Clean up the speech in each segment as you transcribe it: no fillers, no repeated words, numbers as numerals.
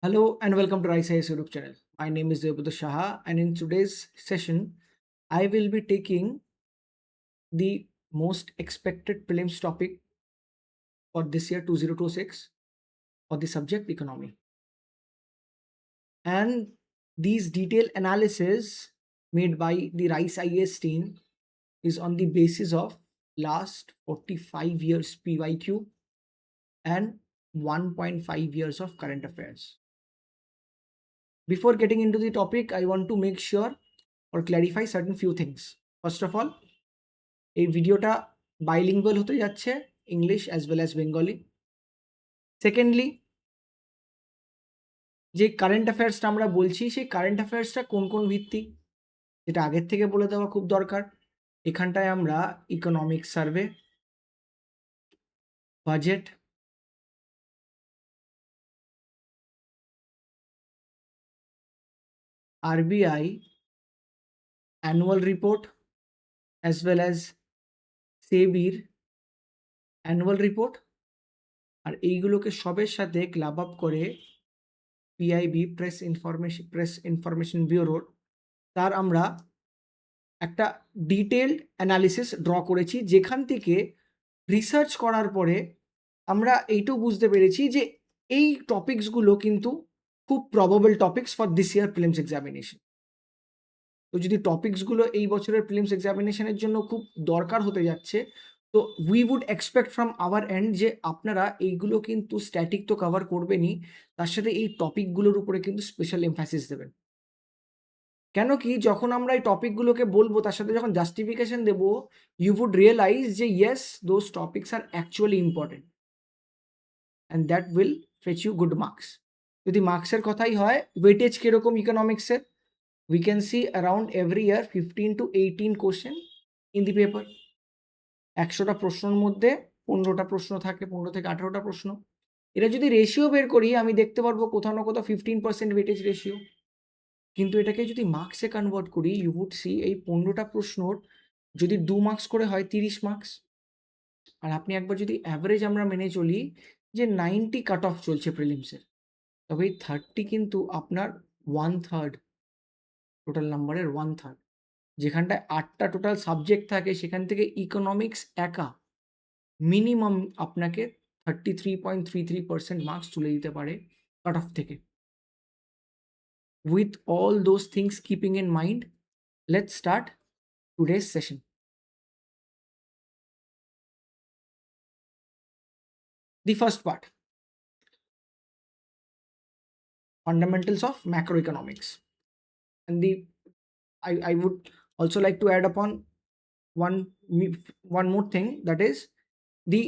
Hello and welcome to Rise IAS YouTube channel. My name is Devbrata Shaha, and in today's session, I will be taking the most expected prelims topic for this year 2026 for the subject economy. And these detailed analysis made by the Rise IAS team is on the basis of last 45 years PYQ and 1.5 years of current affairs. Before getting into the topic, I want to make sure or clarify certain few things. First of all, এই ভিডিওটা bilingual হতে যাচ্ছে, English as well as Bengali. Secondly, যে current অ্যাফেয়ার্সটা আমরা বলছি, সেই current অ্যাফেয়ার্সটা কোন কোন ভিত্তিক, যেটা আগের থেকে বলে দেওয়া খুব দরকার। এখানটায় আমরা economic survey, budget, RBI annual report as well as সেবির অ্যানুয়াল রিপোর্ট, আর এইগুলোকে সবের সাথে ক্লাব আপ করে পিআইবি প্রেস ইনফরমেশন ব্যুরোর তার আমরা একটা ডিটেলড অ্যানালিসিস ড্র করেছি, যেখান থেকে রিসার্চ করার পরে আমরা এইটাও বুঝতে পেরেছি যে এই টপিকসগুলো কিন্তু খুব probable topics for this year prelims examination. তো যদি টপিকসগুলো এই বছরের প্রিলিমস এক্সামিনেশনের জন্য খুব দরকার হতে যাচ্ছে, তো we would expect from our end যে আপনারা এইগুলো কিন্তু স্ট্যাটিক তো কভার করবেনই, তার সাথে এই টপিকগুলোর উপরে কিন্তু স্পেশাল এমফাসিস দেবেন। কেন কি, যখন আমরা এই টপিকগুলোকে বলবো, তার সাথে যখন জাস্টিফিকেশন দেব, ইউ উড রিয়েলাইজ যে yes, those topics are actually important and that will fetch you good marks. যদি মার্কসের কথাই হয়, ওয়েটেজ কীরকম ইকোনমিক্সের, we can see around every year 15 to 18 question in the paper. 100টা প্রশ্নের মধ্যে 15টা প্রশ্ন থাকে, 15 থেকে 18টা প্রশ্ন। এটা যদি রেশিও বের করি, আমি দেখতে পারবো কোথাও না কোথাও 15% ওয়েটেজ রেশিও। কিন্তু এটাকে যদি মার্কসে কনভার্ট করি, ইউ উড সি এই 15টা প্রশ্নর যদি 2 মার্কস করে হয় 30 মার্কস। আর আপনি একবার যদি অ্যাভারেজ আমরা মেনে চলি যে 90 কাট অফ চলছে প্রিলিমসের, তবে এই 30 কিন্তু আপনার 1/3 টোটাল নাম্বারের 1/3। যেখানটায় 8টা টোটাল সাবজেক্ট থাকে, সেখান থেকে ইকোনমিক্স একা মিনিমাম আপনাকে 33.33% মার্কস তুলে দিতে পারে কাট অফ থেকে। With all those things keeping in mind, let's start today's session. The first part, fundamentals of macroeconomics. And I would also like to add upon one more thing, that is the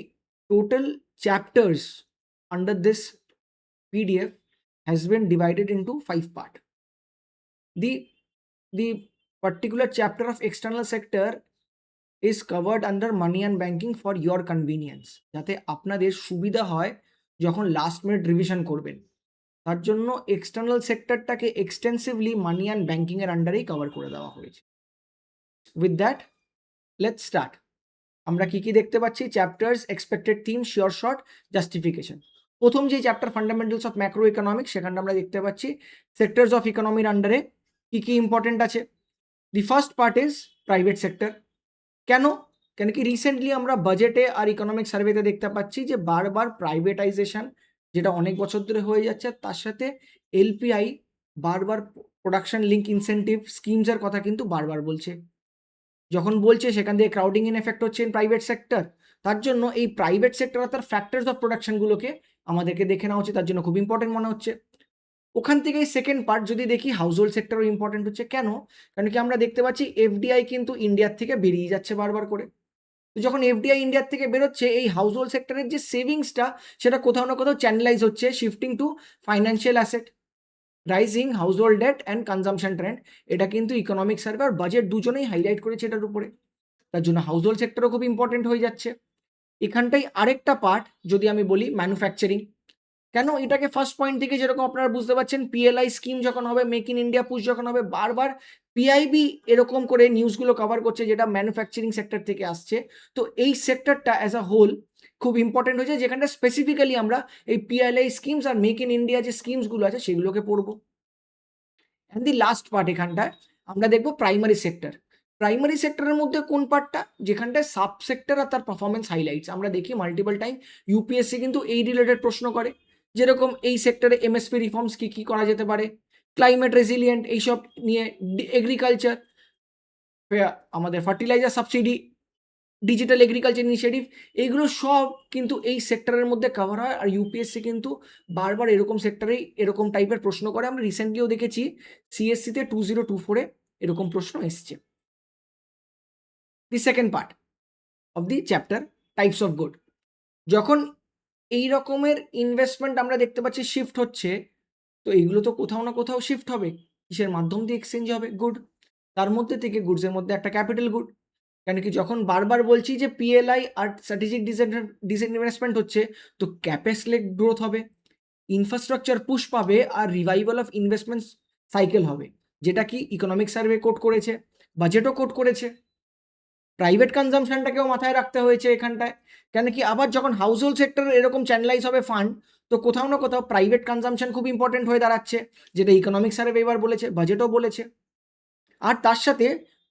total chapters under this PDF has been divided into 5 parts. The particular chapter of external sector is covered under money and banking for your convenience, যাতে আপনাদের সুবিধা হয় যখন last minute revision করবেন। তার জন্য external সেক্টরটাকে extensively money and banking এর আন্ডারেই কভার করে দেওয়া হয়েছে। With that, let's start. আমরা কি কি দেখতে পাচ্ছি? Chapters, expected theme, sure short, justification. প্রথম যে chapter fundamentals of macroeconomics, সেখানে আমরা দেখতে পাচ্ছি সেক্টরস অফ ইকোনমির আন্ডারে কি কি ইম্পর্টেন্ট আছে। The first part is private sector. কেন কেন কি রিসেন্টলি আমরা বাজেটে আর ইকোনমিক সার্ভেতে দেখতে পাচ্ছি যে বারবার প্রাইভেটাইজেশন, যেটা অনেক বছর ধরে হয়ে যাচ্ছে, তার সাথে এলপিআই বারবার প্রোডাকশন লিঙ্ক ইনসেন্টিভ স্কিমসের কথা কিন্তু বারবার বলছে। যখন বলছে, সেখান থেকে ক্রাউডিং ইন এফেক্ট হচ্ছে ইন প্রাইভেট সেক্টর। তার জন্য এই প্রাইভেট সেক্টর আর তার ফ্যাক্টরস অফ প্রোডাকশনগুলোকে আমাদেরকে দেখে নেওয়া উচিত, তার জন্য খুব ইম্পর্টেন্ট মনে হচ্ছে। ওখান থেকেই সেকেন্ড পার্ট যদি দেখি, হাউস হোল্ড সেক্টরও ইম্পর্টেন্ট হচ্ছে। কেন? কারণ কি আমরা দেখতে পাচ্ছি এফডিআই কিন্তু ইন্ডিয়ার থেকে বেরিয়ে যাচ্ছে বারবার করে। তো যখন এফডিআই ইন্ডিয়ার থেকে বেরোচ্ছে, এই হাউস হোল্ড সেক্টরের যে সেভিংসটা, সেটা কোথাও না কোথাও চ্যানেলাইজ হচ্ছে shifting to financial asset, rising household debt and consumption trend. এটা কিন্তু ইকোনমিক সার্ভে আর বাজেট দুজনেই হাইলাইট করেছে এটার উপরে। তার জন্য হাউস হোল্ড সেক্টরও খুব ইম্পর্টেন্ট হয়ে যাচ্ছে। এখানটাই আরেকটা পার্ট যদি আমি বলি, ম্যানুফ্যাকচারিং। কেন? এটাকে ফার্স্ট পয়েন্ট থেকে যেরকম আপনারা বুঝতে পারছেন, পিএলআই স্কিম যখন হবে, মেক ইন ইন্ডিয়া পুশ যখন হবে, বারবার পিআইবি এরকম করে নিউজগুলো কভার করছে, যেটা ম্যানুফ্যাকচারিং সেক্টর থেকে আসছে। তো এই সেক্টরটা অ্যাজ আ হোল খুব ইম্পর্টেন্ট হয়েছে, যেখানটা স্পেসিফিক্যালি আমরা এই পিএলআই স্কিমস আর মেক ইন ইন্ডিয়া যে স্কিমসগুলো আছে সেগুলোকে পড়বো। অ্যান্ড দি লাস্ট পার্ট এখানটায় আমরা দেখবো প্রাইমারি সেক্টর। প্রাইমারি সেক্টরের মধ্যে কোন পার্টটা, যেখানটায় সাব সেক্টর আর তার পারফরমেন্স হাইলাইটস। আমরা দেখি মাল্টিপল টাইম ইউপিএসসি কিন্তু এই রিলেটেড প্রশ্ন করে, যেরকম এই সেক্টরে এমএসপি রিফর্মস কি কি করা যেতে পারে, ক্লাইমেট রেজিলিয়েন্ট এইসব নিয়ে, এগ্রিকালচার, আমাদের fertiliser subsidy, digital agriculture initiative, এইগুলো সব কিন্তু এই সেক্টরের মধ্যে কভার হয়। আর ইউপিএসসি কিন্তু বারবার এরকম সেক্টরেই এরকম টাইপের প্রশ্ন করে। আমরা রিসেন্টলিও দেখেছি সিএসসিতে 2024-এ এরকম প্রশ্ন এসছে। The second part of the chapter types of good. যখন এই রকমের ইনভেস্টমেন্ট আমরা দেখতে পাচ্ছি শিফট হচ্ছে, তো এইগুলো তো কোথাও না কোথাও শিফট হবে। কিসের মাধ্যম দিয়ে এক্সচেঞ্জ হবে? গুড। তার মধ্যে থেকে গুডসের মধ্যে একটা ক্যাপিটাল গুড। কেন কি, যখন বারবার বলছি যে পিএলআই আর স্ট্র্যাটেজিক ডিসইনভেস্টমেন্ট হচ্ছে, তো ক্যাপেক্স লেড গ্রোথ হবে, ইনফ্রাস্ট্রাকচার পুশ পাবে, আর রিভাইভাল অফ ইনভেস্টমেন্ট সাইকেল হবে, যেটা কি ইকোনমিক সার্ভে কোট করেছে, বাজেটও কোট করেছে। প্রাইভেট কনজামশনটাকেও মাথায় রাখতে হয়েছে এখানটায়। কেন কি, আবার যখন হাউস হোল্ড সেক্টরে এরকম চ্যানেলাইজ হবে ফান্ড, তো কোথাও না কোথাও প্রাইভেট কনজামশন খুব ইম্পর্টেন্ট হয়ে দাঁড়াচ্ছে, যেটা ইকোনমিক সার্ভে এবার বলেছে, বাজেটও বলেছে। আর তার সাথে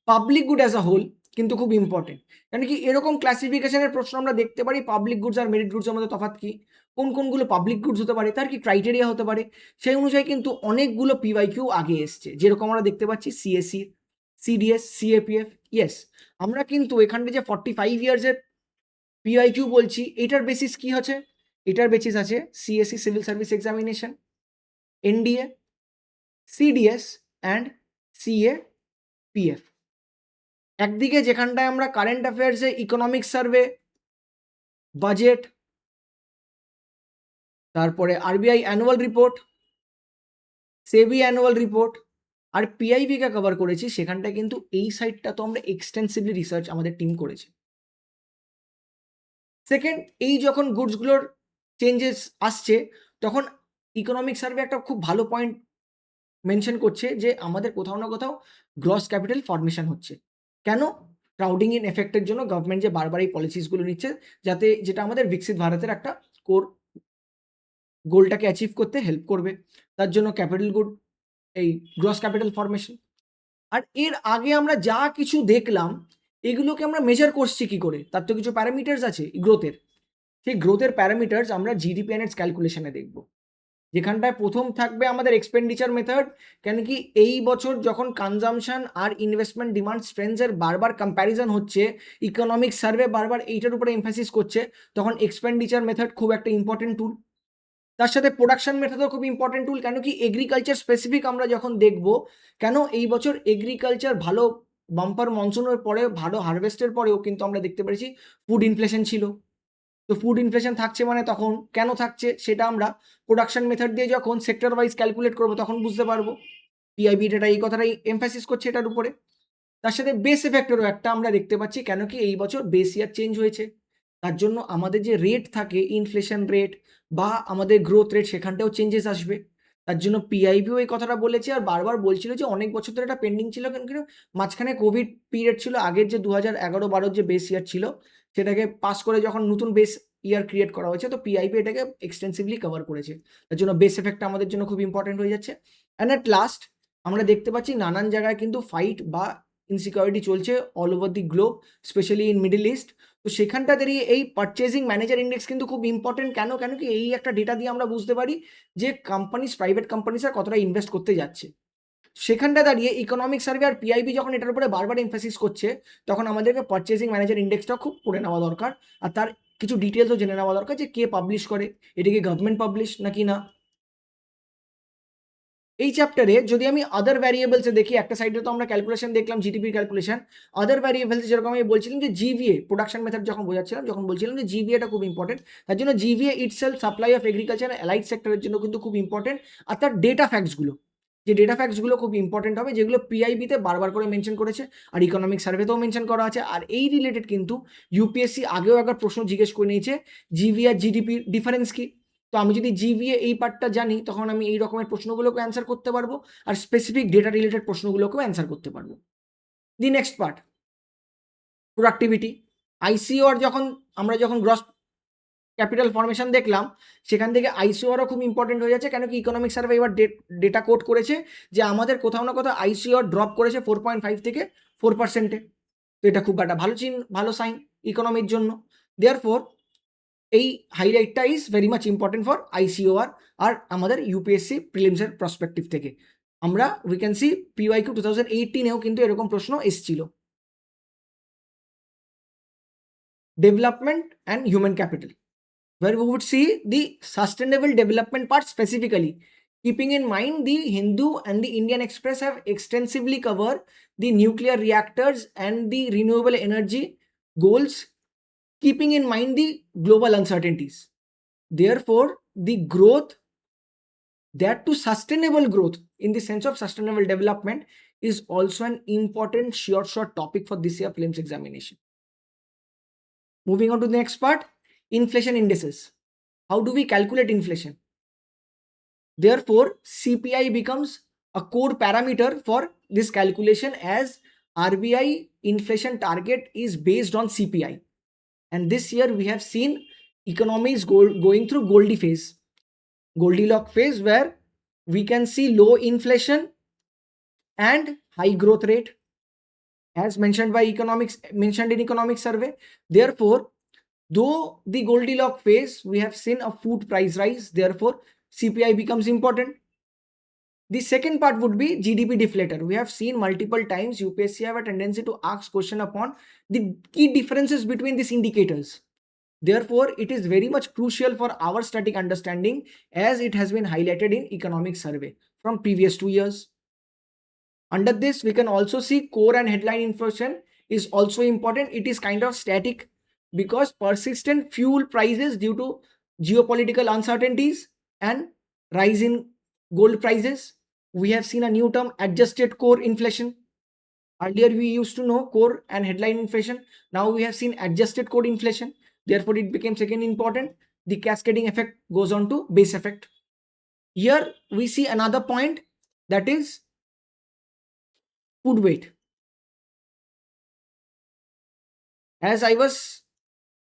public good as a whole কিন্তু খুব ইম্পর্টেন্ট। কেন কি, এরকম ক্লাসিফিকেশনের প্রশ্ন আমরা দেখতে পারি পাবলিক গুডস আর মেরিট গুডসের মধ্যে তফাৎ কি, কোন কোনগুলো পাবলিক গুডস হতে পারে, তার কি ক্রাইটেরিয়া হতে পারে, সেই অনুযায়ী কিন্তু অনেকগুলো পিওয়াইকিউ আগে এসছে। যেরকম আমরা দেখতে পাচ্ছি সিএসসি, সিডিএস, সিএপিএফ। ইয়েস, আমরা কিন্তু এখানটা যে 45 ইয়ার্সের পিওয়াইকিউ বলছি, এটার বেসিস কি আছে? এটার বেসিস আছে CSC civil service examination, NDA, CDS and CAPF. একদিকে যেখানটায় আমরা কারেন্ট অ্যাফেয়ার্সে ইকোনমিক সার্ভে, বাজেট, তারপরে আরবিআই অ্যানুয়াল রিপোর্ট, সেবি অ্যানুয়াল রিপোর্ট আর পিআইবিকে কভার করেছি, সেখানটায় কিন্তু এই সাইডটা তো আমরা এক্সটেন্সিভলি রিসার্চ আমাদের টিম করেছে। সেকেন্ড, এই যখন গুডসগুলোর চেঞ্জেস আসছে, তখন ইকোনমিক সার্ভে একটা খুব ভালো পয়েন্ট মেনশন করছে যে আমাদের কোথাও না কোথাও গ্রস ক্যাপিটাল ফর্মেশন হচ্ছে। কেন? ক্রাউডিং ইন এফেক্টের জন্য গভর্নমেন্ট যে বারবার এই পলিসিসগুলো নিচ্ছে, যাতে যেটা আমাদের বিকশিত ভারতের একটা কোর গোলটাকে অ্যাচিভ করতে হেল্প করবে। তার জন্য ক্যাপিটাল গুড, এই গ্রস ক্যাপিটাল ফর্মেশন। আর এর আগে আমরা যা কিছু দেখলাম, এগুলোকে আমরা মেজার করছি কি করে? তার তো কিছু প্যারামিটার্স আছে গ্রোথের। সেই গ্রোথের প্যারামিটার্স আমরা জিডিপি এন্ড ক্যালকুলেশনে দেখব, যেখানটায় প্রথম থাকবে আমাদের এক্সপেন্ডিচার মেথড। কেন কি, এই বছর যখন কনজামশন আর ইনভেস্টমেন্ট ডিমান্ড স্ট্রেন্থের বারবার কম্প্যারিজন হচ্ছে, ইকোনমিক সার্ভে বারবার এইটার উপরে এমফাসিস করছে, তখন এক্সপেন্ডিচার মেথড খুব একটা ইম্পর্টেন্ট টুল। তার সাথে প্রোডাকশন মেথডও খুব ইম্পর্টেন্ট টুল। কেন কি, এগ্রিকালচার স্পেসিফিক আমরা যখন দেখব, কেন এই বছর এগ্রিকালচার ভালো বাম্পার মনসুনের পরে, ভালো হারভেস্টের পরেও কিন্তু আমরা দেখতে পেরেছি ফুড ইনফ্লেশন ছিল। তো ফুড ইনফ্লেশন থাকছে মানে তখন কেন থাকছে, সেটা আমরা প্রোডাকশন মেথড দিয়ে যখন সেক্টর ওয়াইজ ক্যালকুলেট করবো তখন বুঝতে পারবো। পিআইবি ডেটা এই কথাটাই এমফাসিস করছে এটার উপরে। তার সাথে বেস এফেক্টেরও একটা আমরা দেখতে পাচ্ছি, কেন কি এই বছর বেস ইয়ার চেঞ্জ হয়েছে, তার জন্য আমাদের যে রেট থাকে ইনফ্লেশন রেট বা আমাদের গ্রোথ রেট, সেখানটাও চেঞ্জেস আসবে। তার জন্য পিআইবিও এই কথাটা বলেছে, আর বারবার বলছিল যে অনেক বছর ধরে এটা পেন্ডিং ছিল, কেন কি মাঝখানে কোভিড পিরিয়ড ছিল, আগের যে 2011-12 যে বেস ইয়ার ছিল সেটাকে পাস করে যখন নতুন বেস ইয়ার ক্রিয়েট করা হয়েছে, তো পিআইবি এটাকে এক্সটেন্সিভলি কভার করেছে। তার জন্য বেস এফেক্টটা আমাদের জন্য খুব ইম্পর্টেন্ট হয়ে যাচ্ছে। অ্যান্ড অ্যাট লাস্ট আমরা দেখতে পাচ্ছি নানান জায়গায় কিন্তু ফাইট বা ইনসিকিউরিটি চলছে all over the globe, specially in middle east. তো সেখানটা দাঁড়িয়ে এই পারচেজিং ম্যানেজার ইন্ডেক্স কিন্তু খুব ইম্পর্টেন্ট। কেন? কেন কি এই একটা ডেটা দিয়ে আমরা বুঝতে পারি যে কোম্পানিজ, প্রাইভেট কোম্পানিজরা কতটা ইনভেস্ট করতে যাচ্ছে। সেখানটা দাঁড়িয়ে ইকোনমিক সার্ভে আর পিআইবি যখন এটার উপরে বারবার এমফাসিস করছে, তখন আমাদেরকে পারচেজিং ম্যানেজার ইন্ডেক্সটা খুব পড়ে নেওয়া দরকার। আর তার কিছু ডিটেলসও জেনে নেওয়া দরকার যে কে পাবলিশ করে, এটা কি গভর্নমেন্ট পাবলিশ নাকি না। এই চ্যাপ্টারে যদি আমি আদার ভ্যারিয়েবলসে দেখি, একটা সাইডে তো আমরা ক্যালকুলেশন দেখলাম, জিডিপির ক্যালকুলেশন। আদার ভ্যারিয়েবলস যেরকম আমি বলছিলাম যে জিভিএ প্রোডাকশন মেথড যখন বোঝাচ্ছিলাম, যখন বলছিলাম যে জিভিএটা খুব ইম্পর্টেন্ট। তার জন্য জিভিএ itself supply of agriculture allied সেক্টরের জন্য কিন্তু খুব ইম্পর্টেন্ট। আর তার ডেটা ফ্যাক্টসগুলো, যে ডেটা ফ্যাক্টসগুলো খুব ইম্পর্টেন্ট হবে, যেগুলো পিআইবিতে বারবার করে মেনশন করেছে আর ইকোনমিক সার্ভেতেও মেনশন করা আছে। আর এই রিলেটেড কিন্তু ইউপিএসসি আগেও একবার প্রশ্ন জিজ্ঞেস করে নিয়েছে, জিভি আর জিডিপির ডিফারেন্স কি। তো আমি যদি জিভিএ এই পার্টটা জানি, তখন আমি এই রকমের প্রশ্নগুলোকে অ্যান্সার করতে পারবো, আর স্পেসিফিক ডেটা রিলেটেড প্রশ্নগুলোকেও অ্যান্সার করতে পারবো। The next part, productivity. আইসিওর যখন আমরা যখন গ্রস ক্যাপিটাল ফর্মেশন দেখলাম, সেখান থেকে আইসিওরও খুব ইম্পর্টেন্ট হয়ে যাচ্ছে, কেন কি ইকোনমিক সার্ভে এবার ডেটা কোট করেছে যে আমাদের কোথাও না কোথাও আইসিওর ড্রপ করেছে 4.5 থেকে 4%। তো এটা খুব একটা ভালো সাইন ইকোনমির জন্য। দেয়ারফর এই হাইলাইটটা is very much important for ICOR আর আমাদের ইউপিএসসি প্রিলিমসের প্রসপেক্টিভ থেকে। আমরা উই ক্যান সি পিওয়াইকিউ 2018-এও কিন্তু এরকম প্রশ্ন এসেছিল। Development and human capital, where we would see the sustainable development part specifically. Keeping in mind the Hindu and the Indian Express have extensively covered the nuclear reactors and the renewable energy goals, keeping in mind the global uncertainties. Therefore, the growth, that to sustainable growth in the sense of sustainable development, is also an important short topic for this year prelims examination. Moving on to the next part, inflation indices. How do we calculate inflation? Therefore, CPI becomes a core parameter for this calculation, as RBI inflation target is based on CPI. And this year we have seen economies going through Goldilocks phase, where we can see low inflation and high growth rate, as mentioned in economic survey. Therefore, though the Goldilocks phase, we have seen a food price rise, therefore CPI becomes important. The second part would be GDP deflator. We have seen multiple times UPSC have a tendency to ask question upon the key differences between these indicators. Therefore, it is very much crucial for our static understanding, as it has been highlighted in economic survey from previous 2 years. Under this, we can also see core and headline inflation is also important. It is kind of static because persistent fuel prices due to geopolitical uncertainties and rise in gold prices. We have seen a new term, adjusted core inflation. Earlier we used to know core and headline inflation. Now we have seen adjusted core inflation. Therefore, it became second important. The cascading effect goes on to base effect. Here we see another point, that is food weight. As I was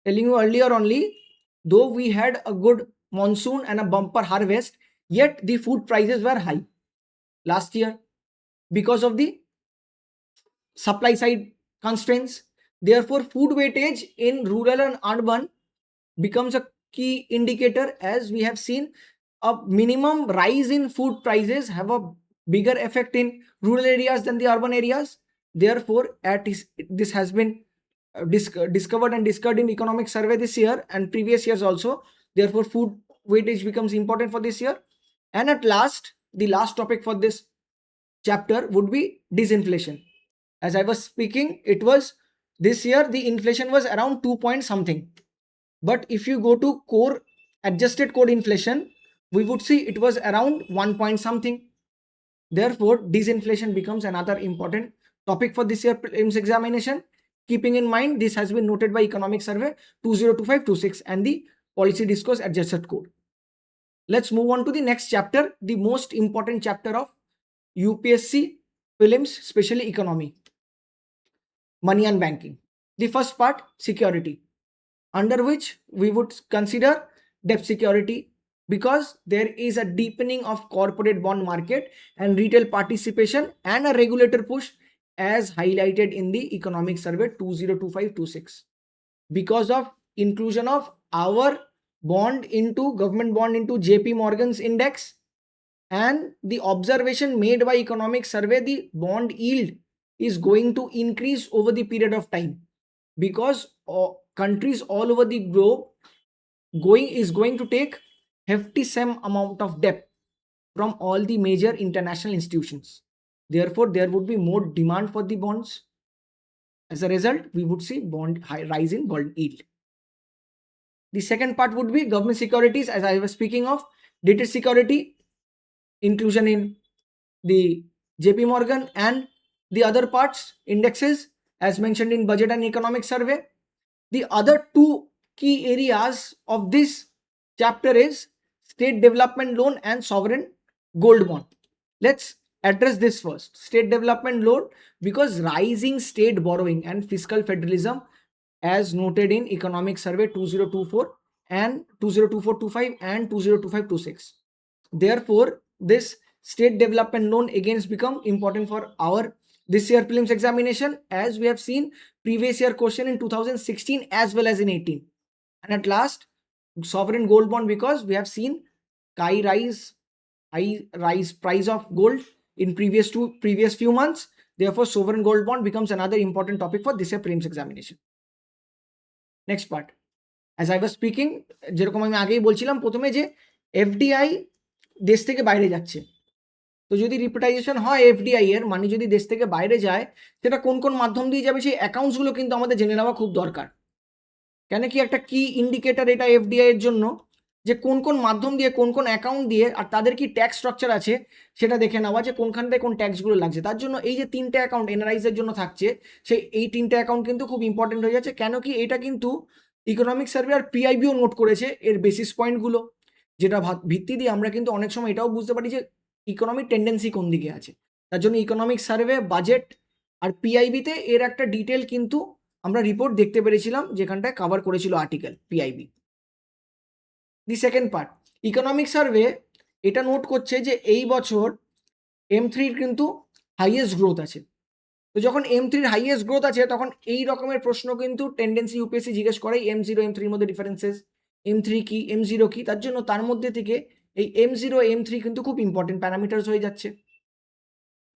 telling you earlier only, though we had a good monsoon and a bumper harvest, yet the food prices were high last year because of the supply side constraints. Therefore, food weightage in rural and urban becomes a key indicator, as we have seen a minimum rise in food prices have a bigger effect in rural areas than the urban areas. Therefore, this has been discovered and discussed in economic survey this year and previous years also. Therefore, food weightage becomes important for this year. And at last, the last topic for this chapter would be disinflation. As I was speaking, it was this year the inflation was around 2 point something. But if you go to core adjusted core inflation, we would see it was around 1 point something. Therefore, disinflation becomes another important topic for this year prelims examination. Keeping in mind, this has been noted by Economic Survey 2025-26 and the Policy Discourse Adjusted Code. Let's move on to the next chapter, the most important chapter of UPSC prelims, especially economy, money and banking. The first part, security, under which we would consider debt security, because there is a deepening of corporate bond market and retail participation and a regulator push, as highlighted in the economic survey 2025-26, because of inclusion of our government bond into JP Morgan's index, and the observation made by economic survey, the bond yield is going to increase over the period of time, because countries all over the globe is going to take hefty sum amount of debt from all the major international institutions. Therefore, there would be more demand for the bonds. As a result, we would see rise in bond yield. The second part would be government securities, as I was speaking of, dated security, inclusion in the JP Morgan and the other parts indexes, as mentioned in budget and economic survey. The other two key areas of this chapter is state development loan and sovereign gold bond. Let's address this first, state development loan, because rising state borrowing and fiscal federalism, as noted in economic survey 2024, and 2024-25 and 2025-26. Therefore, this state development loan again become important for our this year prelims examination, as we have seen previous year question in 2016 as well as in 18. And at last, sovereign gold bond, because we have seen high rise price of gold in previous few months. Therefore, sovereign gold bond becomes another important topic for this year prelims examination. Next part. As I was speaking, যেরকম আমি আগেই বলছিলাম প্রথমে যে FDI দেশ থেকে বাইরে যাচ্ছে, তো যদি রিপ্রেটাইজেশন হয় এফডিআই এর মানে যদি দেশ থেকে বাইরে যায়, সেটা কোন কোন মাধ্যম দিয়ে যাবে সেই অ্যাকাউন্টসগুলো কিন্তু আমাদের জেনে নেওয়া খুব দরকার। কেন কি একটা কি ইন্ডিকেটর এটা এফডিআই এর জন্য, যে কোন কোন মাধ্যম দিয়ে কোন কোন অ্যাকাউন্ট দিয়ে আর তাদের কি ট্যাক্স স্ট্রাকচার আছে সেটা দেখে নেওয়া, যে কোনখান থেকে কোন ট্যাক্সগুলো লাগছে। তার জন্য এই যে তিনটে অ্যাকাউন্ট এনআরআইসের জন্য থাকছে, সেই এই তিনটে অ্যাকাউন্ট কিন্তু খুব ইম্পর্টেন্ট হয়ে যাচ্ছে। কেন কি এটা কিন্তু ইকোনমিক সার্ভে আর পিআইবিও নোট করেছে এর বেসিস পয়েন্টগুলো, যেটা ভিত্তি দিয়ে আমরা কিন্তু অনেক সময় এটাও বুঝতে পারি যে ইকোনমিক টেন্ডেন্সি কোন দিকে আছে। তার জন্য ইকোনমিক সার্ভে, বাজেট আর পিআইবিতে এর একটা ডিটেল কিন্তু আমরা রিপোর্ট দেখতে পেরেছিলাম, যেখানটায় কভার করেছিল article PIB. The second part, economic survey এটা নোট করছে যে এই বছর M3 কিন্তু হাইয়েস্ট গ্রোথ আছে। তো যখন M3 হাইয়েস্ট গ্রোথ আছে, তখন এই রকমের প্রশ্ন কিন্তু টেন্ডেন্সি ইউপিএসসি জিজ্ঞেস করে M0 M3 মধ্যে ডিফারেন্সেস, M3 কি, M0 কি। তার জন্য তার মধ্যে থেকে এই M0 M3 কিন্তু খুব ইম্পর্টেন্ট প্যারামিটার্স হয়ে যাচ্ছে।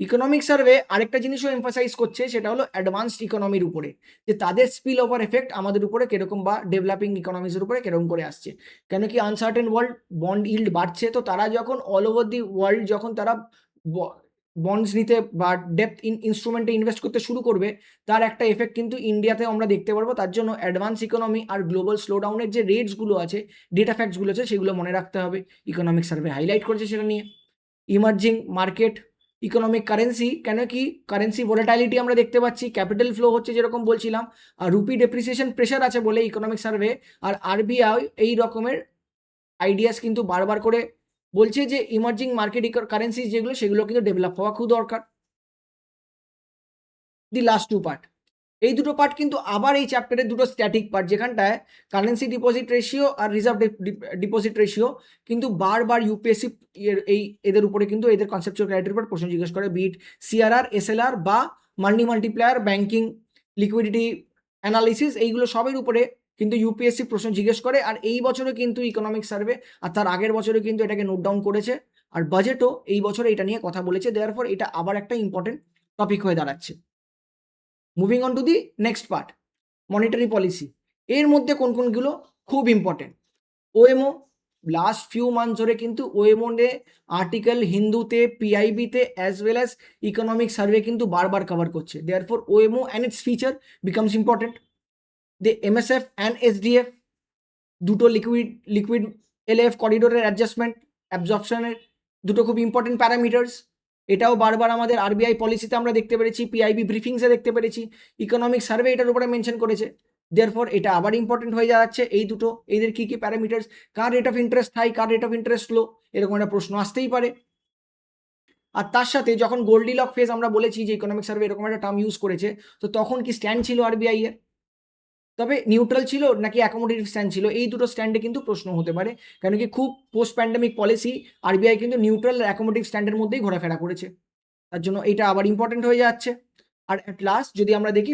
ইকোনমিক সার্ভে আরেকটা জিনিসও এমফাসাইজ করছে, সেটা হলো অ্যাডভান্সড ইকোনমির উপরে, যে তাদের স্পিল ওভার এফেক্ট আমাদের উপরে কিরকম, বা ডেভেলপিং ইকোনমিজের উপরে কিরকম করে আসছে। কেন কি আনসার্টেন ওয়ার্ল্ড, বন্ড ইল্ড বাড়ছে, তো তারা যখন অল ওভার দি ওয়ার্ল্ড যখন তারা বন্ডস নিতে বা ডেপথ ইনস্ট্রুমেন্টে ইনভেস্ট করতে শুরু করবে, তার একটা এফেক্ট কিন্তু ইন্ডিয়াতেও আমরা দেখতে পারবো। তার জন্য অ্যাডভান্স ইকোনমি আর গ্লোবাল স্লোডাউনের যে রেটসগুলো আছে, ডেটা ফ্যাক্টসগুলো আছে, সেগুলো মনে রাখতে হবে। ইকোনমিক সার্ভে হাইলাইট করেছে সেটা নিয়ে। ইমার্জিং মার্কেট, ইকোনমিক কারেন্সি, কেন কি কারেন্সি ভোলাটাইলিটি আমরা দেখতে পাচ্ছি, ক্যাপিটাল ফ্লো হচ্ছে যেরকম বলছিলাম, আর রুপি ডেপ্রিসিয়েশন প্রেশার আছে বলে ইকোনমিক সার্ভে আর আরবিআই এই রকমের আইডিয়াস কিন্তু বারবার করে বলছে যে ইমার্জিং মার্কেট কারেন্সি যেগুলো, সেগুলো কিন্তু ডেভেলপ হওয়া খুব দরকার। দি লাস্ট টু পার্ট, এই দুটো পার্ট কিন্তু আবার এই চ্যাপ্টারের দুটো স্ট্যাটিক পার্ট, যেখানটায় কারেন্সি ডিপোজিট রেশিও আর রিজার্ভ ডিপোজিট রেশিও কিন্তু বারবার ইউপিএসসি এদের উপরে কিন্তু এদের কনসেপচুয়াল ক্রাইটেরিয়ার উপর প্রশ্ন জিজ্ঞেস করে, বিট সিআরআর, এসএলআর বা মাল্টিপ্লায়ার, ব্যাংকিং, লিকুইডিটি অ্যানালিসিস, এইগুলো সবের উপরে কিন্তু ইউপিএসসি প্রশ্ন জিজ্ঞেস করে। আর এই বছরে কিন্তু ইকোনমিক সার্ভে আর তার আগের বছরে কিন্তু এটাকে নোট ডাউন করেছে, আর বাজেটও এই বছরে এটা নিয়ে কথা বলেছে। দেয়ারফর এটা আবার একটা ইম্পর্টেন্ট টপিক হয়ে দাঁড়াচ্ছে। Moving on to the next part, monetary policy. এর মধ্যে কোন কোনগুলো খুব important, OMO last few month ধরে কিন্তু ওএমও নে আর্টিকেল হিন্দুতে, পিআইবিতে as well as economic survey কিন্তু বারবার কভার করছে। Therefore OMO and its feature becomes important. The MSF and SDF দুটো লিকুইড এলএফ করিডোরের অ্যাডজাস্টমেন্ট অ্যাবজর্পশনের দুটো খুব ইম্পর্টেন্ট প্যারামিটার্স। এটাও বারবার আমাদের আরবিআই পলিসিতে আমরা দেখতে পেরেছি, পিআইবি ব্রিফিংসে দেখতে পেরেছি, ইকোনমিক সার্ভে এটার উপরে মেনশন করেছে। দেয়ারফর এটা আবার ইম্পর্টেন্ট হয়ে যাচ্ছে। এই দুটো, এদের কি কি প্যারামিটার্স, কার রেট অফ ইন্টারেস্ট হাই, কার রেট অফ ইন্টারেস্ট লো, এরকম একটা প্রশ্ন আসতেই পারে। আর তার সাথে যখন গোল্ডিলক ফেজ আমরা বলেছি যে ইকোনমিক সার্ভে এরকম একটা টার্ম ইউজ করেছে, তো তখন কি স্ট্যান্ড ছিল আরবিআই এর, তবে নিউট্রাল ছিল নাকি অ্যাকোমোডেটিভ স্ট্যান্ড ছিল, এই দুটো স্ট্যান্ডে কিন্তু প্রশ্ন হতে পারে। কারণ কি খুব পোস্ট প্যান্ডেমিক পলিসি আরবিআই কিন্তু নিউট্রাল আর অ্যাকোমোডেটিভ স্ট্যান্ডের মধ্যেই ঘোরাফেরা করেছে। তার জন্য এইটা আবার ইম্পর্টেন্ট হয়ে যাচ্ছে। আর অ্যাট লাস্ট যদি আমরা দেখি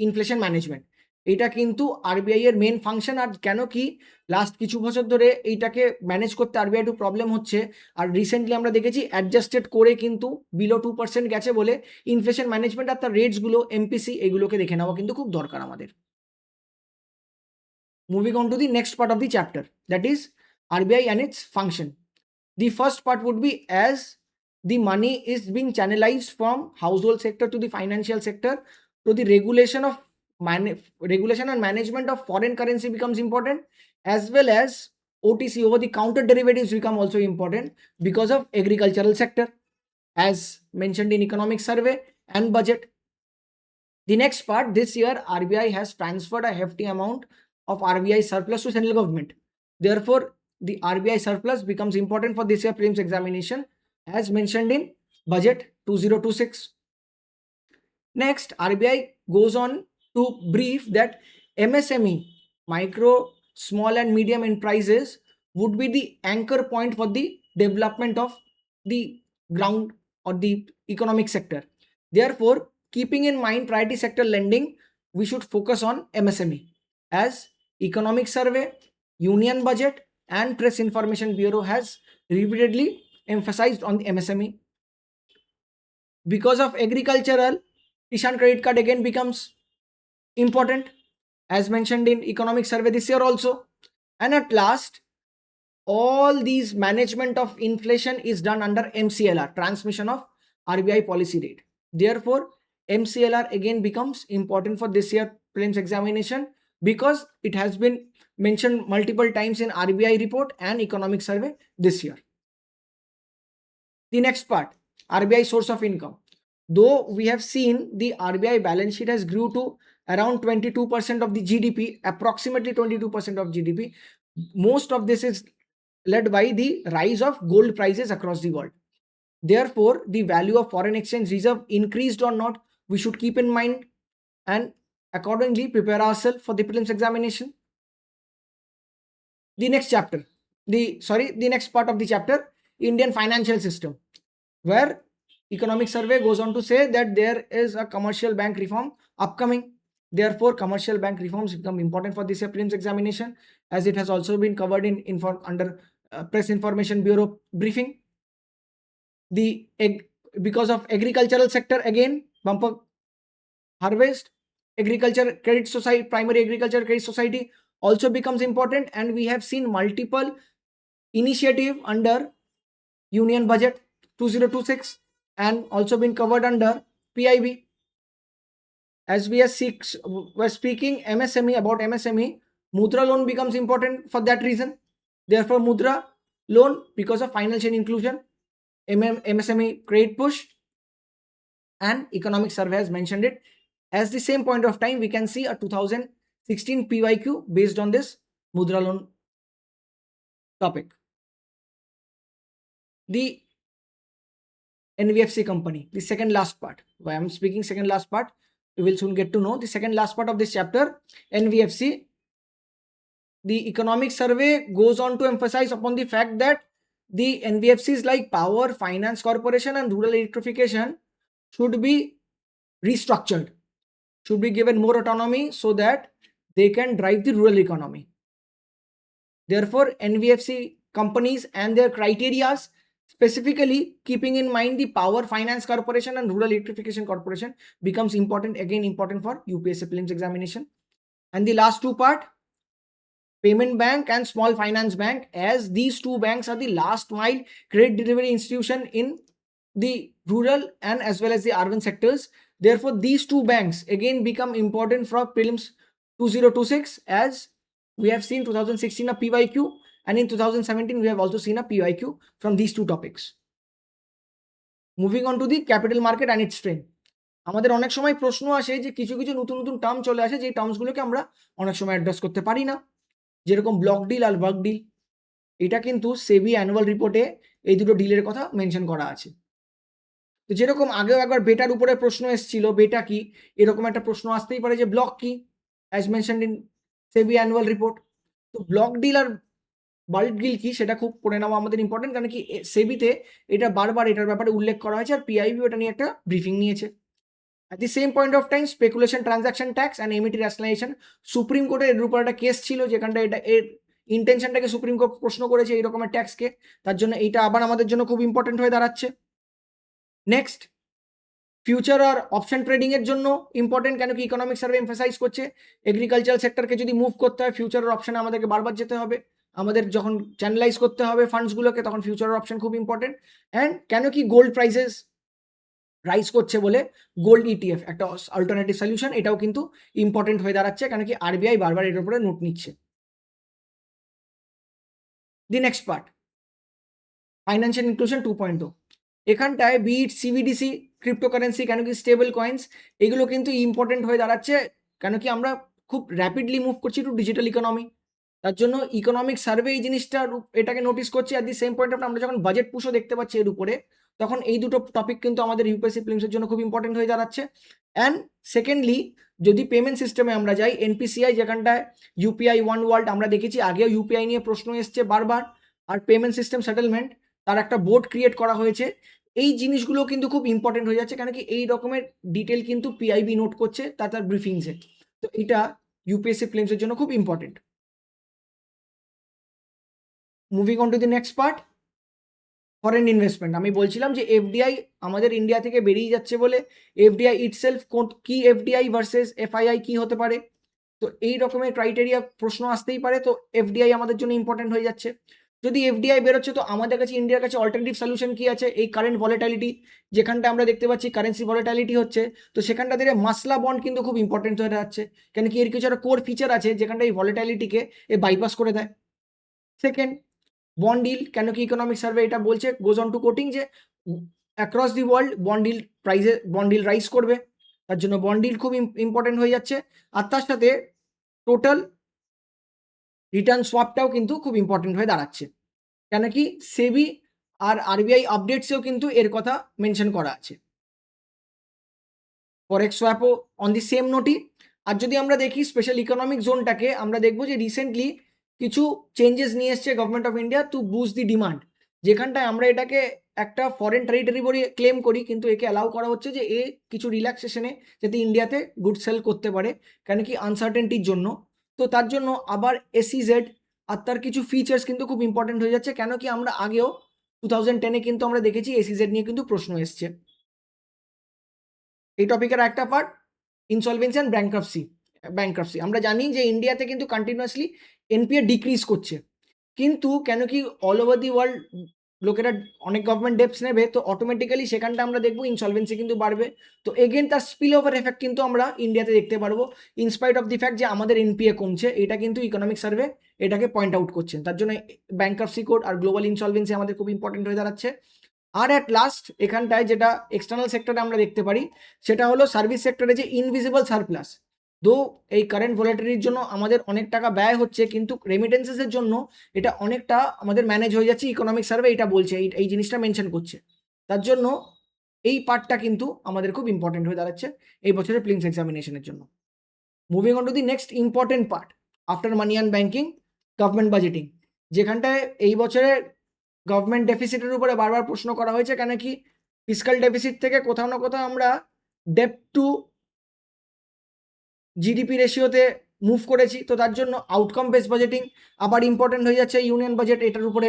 ইনফ্লেশন ম্যানেজমেন্ট, এটা কিন্তু আরবিআই এর মেন ফাংশন। আর কেন কি লাস্ট কিছু বছর ধরে এইটাকে ম্যানেজ করতে আরবিআই একটু প্রবলেম হচ্ছে, আর রিসেন্টলি আমরা দেখেছি অ্যাডজাস্টেড করে কিন্তু বিলো 2% গেছে বলে ইনফ্লেশন ম্যানেজমেন্ট আর তার রেটসগুলো, এমপিসি, এগুলোকে দেখে নেওয়া কিন্তু খুব দরকার আমাদের। Moving on to the next part of the chapter, that is RBI and its function. The first part would be as the money is being channelized from household sector to the financial sector, so the regulation and management of foreign currency becomes important, as well as OTC, over the counter derivatives, become also important because of agricultural sector, as mentioned in economic survey and budget. The next part, this year RBI has transferred a hefty amount of RBI surplus to central government. Therefore, the RBI surplus becomes important for this year prelims examination, as mentioned in budget 2026. Next, RBI goes on to brief that MSME, micro, small and medium enterprises would be the anchor point for the development of the ground or the economic sector. Therefore, keeping in mind priority sector lending, we should focus on MSME, as Economic Survey, Union Budget, and Press Information Bureau has repeatedly emphasized on the MSME. Because of agricultural, Kishan credit card again becomes important, as mentioned in Economic Survey this year also. And at last, all these management of inflation is done under MCLR, transmission of RBI policy rate. Therefore, MCLR again becomes important for this year prelims examination, because it has been mentioned multiple times in RBI report and Economic Survey this year. The next part, RBI source of income. Though we have seen the RBI balance sheet has grew to around 22% of the GDP, approximately 22% of GDP, most of this is led by the rise of gold prices across the world. Therefore, the value of foreign exchange reserve increased or not, we should keep in mind and accordingly prepare ourselves for the prelims examination. The next part of the chapter, Indian financial system, where Economic Survey goes on to say that there is a commercial bank reform upcoming. Therefore, commercial bank reforms become important for this year prelims examination, as it has also been covered under Press Information Bureau briefing. Because of agricultural sector, again bumper harvest, agriculture credit society, primary agriculture credit society also becomes important, and we have seen multiple initiative under Union Budget 2026 and also been covered under PIB. As we are speaking about MSME, Mudra loan becomes important for that reason. Therefore, Mudra loan, because of financial inclusion, MSME credit push, and Economic Survey has mentioned it. As the same point of time, we can see a 2016 PYQ based on this Mudra loan topic. The NBFC company, the second last part. Why I'm speaking second last part, we will soon get to know. The second last part of this chapter, NBFC, the Economic Survey goes on to emphasize upon the fact that the NBFCs like Power Finance Corporation and Rural Electrification should be restructured, should be given more autonomy so that they can drive the rural economy. Therefore, NBFC companies and their criterias, specifically keeping in mind the Power Finance Corporation and Rural Electrification Corporation, becomes important for UPSC prelims examination. And the last two part, Payment Bank and Small Finance Bank, as these two banks are the last mile credit delivery institution in the rural and as well as the urban sectors. Therefore, these two banks again become important for prelims 2026, as we have seen 2016 a PYQ, and in 2017 we have also seen a PYQ from these two topics. Moving on to the capital market and its strength. আমাদের অনেক সময় প্রশ্ন আসে যে কিছু কিছু নতুন নতুন টার্ম চলে আসে, যে টার্মসগুলোকে আমরা অনেক সময় অ্যাড্রেস করতে পারি না, যেরকম ব্লক ডিল আর বাল্ক ডিল। এটা কিন্তু সেবি অ্যানুয়াল রিপোর্টে এই দুটো ডিলের কথা মেনশন করা আছে। তো যেরকম আগেও একবার বেটার উপরে প্রশ্ন এসেছিল, বেটা কি, এরকম একটা প্রশ্ন আসতেই পারে যে ব্লক কি, as mentioned in SEBI annual report. তো ব্লক ডিল আর বাল্ক ডিল কি সেটা খুব পড়ে নেওয়া আমাদের ইম্পর্টেন্ট, কারণ কি সেবিতে এটা বারবার এটার ব্যাপারে উল্লেখ করা হয়েছে, আর পিআইবি এটা নিয়ে একটা ব্রিফিং নিয়েছে। At the same point of time, speculation transaction tax and AMT rationalization, supreme কোর্টের এর উপর একটা কেস ছিল যেখানটা এটা এর ইন্টেনশনটাকে সুপ্রিম কোর্ট প্রশ্ন করেছে এই রকমের ট্যাক্সকে, তার জন্য এইটা আবার আমাদের জন্য খুব ইম্পর্টেন্ট হয়ে দাঁড়াচ্ছে। নেক্সট, ফিউচার আর অপশন ট্রেডিং এর জন্য ইম্পর্টেন্ট, কেন কি ইকোনমিক সার্ভে এমফাসাইজ করছে এগ্রিকালচারাল সেক্টরকে যদি মুভ করতে হয় ফিউচার আর অপশনে আমাদেরকে বারবার যেতে হবে, আমাদের যখন চ্যানেলাইজ করতে হবে ফান্ডসগুলোকে তখন ফিউচার আর অপশন খুব ইম্পর্টেন্ট। অ্যান্ড কেন কি গোল্ড প্রাইসেস রাইজ করছে বলে গোল্ড ইটিএফ একটা অল্টারনেটিভ সলিউশন, এটাও কিন্তু ইম্পর্টেন্ট হয়ে দাঁড়াচ্ছে, কেন কি আরবিআই বারবার এটার উপরে নোট নিচ্ছে। দি নেক্সট পার্ট, ফাইন্যান্সিয়াল ইনক্লুশন 2.0। এখানটায় বিট সিবিডিসি, ক্রিপ্টোকারেন্সি, কেন কি স্টেবল কয়েন্স, এগুলো কিন্তু ইম্পর্টেন্ট হয়ে দাঁড়াচ্ছে, কেন কি আমরা খুব র্যাপিডলি মুভ করছি টু ডিজিটাল ইকোনমি। তার জন্য ইকোনমিক সার্ভে এই জিনিসটা এটাকে নোটিস করছে। At the same point of আমরা যখন বাজেট পুশও দেখতে পাচ্ছি এর উপরে, তখন এই দুটো টপিক কিন্তু আমাদের ইউপিএসসি প্রিলিমসের জন্য খুব ইম্পর্টেন্ট হয়ে দাঁড়াচ্ছে। অ্যান্ড সেকেন্ডলি, যদি পেমেন্ট সিস্টেমে আমরা যাই, এনপিসিআই যেখানটায় ইউপিআই ওয়ান ওয়ার্ল্ড আমরা দেখেছি, আগেও ইউপিআই নিয়ে প্রশ্ন এসছে বারবার, আর পেমেন্ট সিস্টেম সেটেলমেন্ট তার একটা বোর্ড ক্রিয়েট করা হয়েছে। এই জিনিসগুলো কিন্তু খুব ইম্পর্টেন্ট হয়ে যাচ্ছে, কেন কি এই রকমের ডিটেল কিন্তু পিআইবি নোট করছে তার ব্রিফিংসে। তো এটা ইউপিএসসি প্রিলিমসের জন্য খুব important. Moving on to the next part, foreign investment. আমি বলছিলাম যে এফডিআই আমাদের ইন্ডিয়া থেকে বেরিয়ে যাচ্ছে বলে, এফডিআই ইটসেলফ কি, এফডিআই ভার্সেস এফআইআই কি হতে পারে, তো এই রকমের ক্রাইটেরিয়া প্রশ্ন আসতেই পারে। তো এফডিআই আমাদের জন্য ইম্পর্টেন্ট হয়ে যাচ্ছে। যদি এফডিআই বেরোচ্ছে, তো আমাদের কাছে ইন্ডিয়ার কাছে অল্টারনেটিভ সলিউশন কি আছে? এই কারেন্ট ভলেটালিটি, যেখানটা আমরা দেখতে পাচ্ছি কারেন্সি ভলেটালিটি হচ্ছে, তো সেখানটা থেকে মাসলা বন্ড কিন্তু খুব ইম্পর্টেন্ট হয়ে যাচ্ছে, কেন কি এর কিছু একটা কোর ফিচার আছে যেখানটা এই ভলেটালিটিকে বাইপাস করে দেয়। সেকেন্ড, বন্ড ডিল, কেন কি ইকোনমিক সার্ভে এটা বলছে, গোজ অন টু কোটিং, যে across the world bond deal rise করবে, তার জন্য বন্ড ডিল খুব ইম্পর্টেন্ট হয়ে যাচ্ছে। আর তার সাথে টোটাল রিটার্ন সোয়াপটাও কিন্তু খুব ইম্পর্টেন্ট হয়ে দাঁড়াচ্ছে, কেন কি সেবি আর আরবিআই আপডেটসেও কিন্তু এর কথা মেনশন করা আছে। ফরেক্স সোয়াপও অন দি সেম নোটই। আর যদি আমরা দেখি স্পেশাল ইকোনমিক জোনটাকে, আমরা দেখবো যে রিসেন্টলি কিছু চেঞ্জেস নিয়ে এসছে government of India two boost the demand, যেখানটায় আমরা এটাকে একটা ফরেন টেরিটরি বলে ক্লেম করি, কিন্তু একে অ্যালাউ করা হচ্ছে যে এ কিছু রিল্যাক্সেশনে যাতে ইন্ডিয়াতে গুড সেল করতে পারে, কেন কি আনসার্টেনটির জন্য। তো তার জন্য আবার এসইজেড আর তার কিছু ফিচার্স কিন্তু খুব ইম্পর্টেন্ট হয়ে যাচ্ছে, কেন কি আমরা আগেও 2010-এ কিন্তু আমরা দেখেছি এসইজেড নিয়ে কিন্তু প্রশ্ন এসছে। এই টপিকের একটা পার্ট, ইনসলভেন্সি অ্যান্ড ব্যাংক্রাপসি। আমরা জানি যে ইন্ডিয়াতে কিন্তু কন্টিনিউয়াসলি এনপিএ ডিক্রিজ করছে, কিন্তু কেন কি অল ওভার দি ওয়ার্ল্ড লোকেরা অনেক গভর্নমেন্ট ডেপস নেবে, তো অটোমেটিক্যালি সেখানটা আমরা দেখবো ইনসলভেন্সি কিন্তু বাড়বে। তো এগেন তার স্পিল ওভার এফেক্ট কিন্তু আমরা ইন্ডিয়াতে দেখতে পারবো, ইনস্পাইট অফ দি ফ্যাক্ট যে আমাদের এনপিএ কমছে। এটা কিন্তু ইকোনমিক সার্ভে এটাকে পয়েন্ট আউট করছেন, তার জন্য ব্যাংক্রাপসি কোড আর গ্লোবাল ইনসলভেন্সি আমাদের খুব ইম্পর্টেন্ট হয়ে দাঁড়াচ্ছে। আর অ্যাট লাস্ট এখানটায় যেটা এক্সটার্নাল সেক্টরে আমরা দেখতে পারি, সেটা হলো সার্ভিস সেক্টরে যে ইনভিজিবল সারপ্লাস। দো এই কারেন্ট ভলাটিলিটির জন্য আমাদের অনেক টাকা ব্যয় হচ্ছে, কিন্তু রেমিটেন্সেসের জন্য এটা অনেকটা আমাদের ম্যানেজ হয়ে যাচ্ছে, ইকোনমিক সার্ভে এটা বলছে, এই জিনিসটা মেনশন করছে। তার জন্য এই পার্টটা কিন্তু আমাদের খুব ইম্পর্টেন্ট হয়ে দাঁড়াচ্ছে এই বছরের প্রিলিমস এক্সামিনেশনের জন্য। Moving on to the next important part after money and banking, government budgeting, যেখানটায় এই বছরের গভর্নমেন্ট ডেফিসিটের উপরে বারবার প্রশ্ন করা হয়েছে, কেন কি ফিসকাল ডেফিসিট থেকে কোথাও না কোথাও আমরা ডেট টু জিডিপি রেশিওতে মুভ করেছি। তো তার জন্য আউটকাম বেস বাজেটিং আবার ইম্পর্টেন্ট হয়ে যাচ্ছে। ইউনিয়ন বাজেট এটার উপরে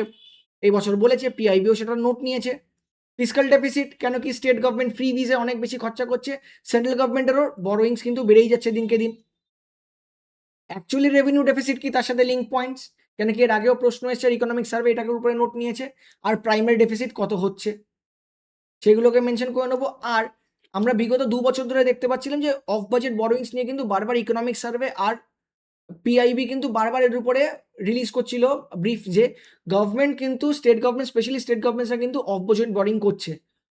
এই বছর বলেছে, পিআইবিও সেটা নোট নিয়েছে। ফিসকাল ডেফিসিট, কেন কি স্টেট গভর্নমেন্ট ফ্রি ভিজে অনেক বেশি খরচা করছে, সেন্ট্রাল গভর্নমেন্টেরও বড়োইংস কিন্তু বেড়েই যাচ্ছে দিনকে দিন। অ্যাকচুয়ালি রেভিনিউ ডেফিসিট কি, তার সাথে লিঙ্ক পয়েন্টস, কেন কি এর আগেও প্রশ্ন এসছে, ইকোনমিক সার্ভে এটাকে উপরে নোট নিয়েছে। আর প্রাইমারি ডেফিসিট কত হচ্ছে সেগুলোকে মেনশন করে নেবো। আর আমরা বিগত 2 বছর ধরে দেখতে পাচ্ছিলাম যে অফ বাজেট বরোইংস নিয়ে কিন্তু বারবার ইকোনমিক সার্ভে আর পিআইবি কিন্তু বারবার এর উপরে রিলিজ করছিল ব্রিফ, যে গভর্নমেন্ট কিন্তু স্টেট গভর্নমেন্ট, স্পেশালি স্টেট গভর্নমেন্টসরা কিন্তু অফ বাজেট বরিং করছে।